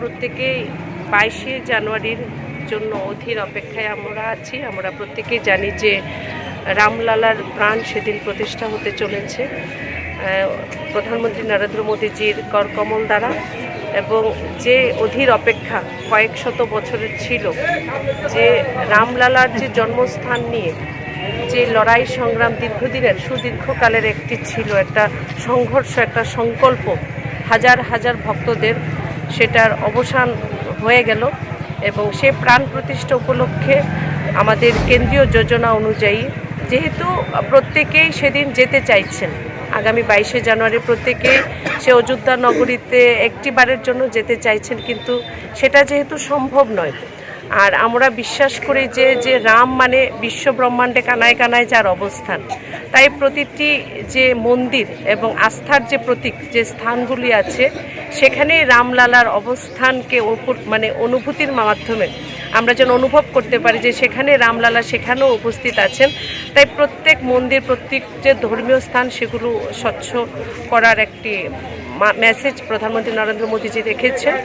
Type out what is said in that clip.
প্রত্যেকেই 22শে জানুয়ারির জন্য অধীর অপেক্ষায় আমরা আছি। আমরা প্রত্যেকেই জানি যে রামলালার প্রাণ সেদিন প্রতিষ্ঠা হতে চলেছে প্রধানমন্ত্রী নরেন্দ্র মোদীজির করকমল দ্বারা, এবং যে অধীর অপেক্ষা কয়েক শত বছরের ছিল যে রামলালার যে জন্মস্থান নিয়ে যে লড়াই সংগ্রাম দীর্ঘদিনের সুদীর্ঘকালের একটি ছিল, একটা সংঘর্ষ, একটা সংকল্প হাজার হাজার ভক্তদের, সেটার অবসান হয়ে গেল। এবং সে প্রাণ প্রতিষ্ঠা উপলক্ষে আমাদের কেন্দ্রীয় যোজনা অনুযায়ী যেহেতু প্রত্যেকেই সেদিন যেতে চাইছেন, আগামী 22শে জানুয়ারি প্রত্যেকেই সে অযোধ্যা নগরীতে একটিবারের জন্য যেতে চাইছেন, কিন্তু সেটা যেহেতু সম্ভব নয়, আর আমরা বিশ্বাস করি যে রাম মানে বিশ্বব্রহ্মাণ্ডে কানায় কানায় যার অবস্থান, তাই প্রতিটি যে মন্দির এবং আস্থার যে প্রতীক যে স্থানগুলি আছে সেখানেই রামলালার অবস্থানকে অনুভূতির মাধ্যমে আমরা যেন অনুভব করতে পারি যে সেখানে রামলালা সেখানেও উপস্থিত আছেন। তাই প্রত্যেক মন্দির, প্রত্যেক যে ধর্মীয় স্থান সেগুলো স্বচ্ছ করার একটি মেসেজ প্রধানমন্ত্রী নরেন্দ্র মোদীজি রেখেছেন।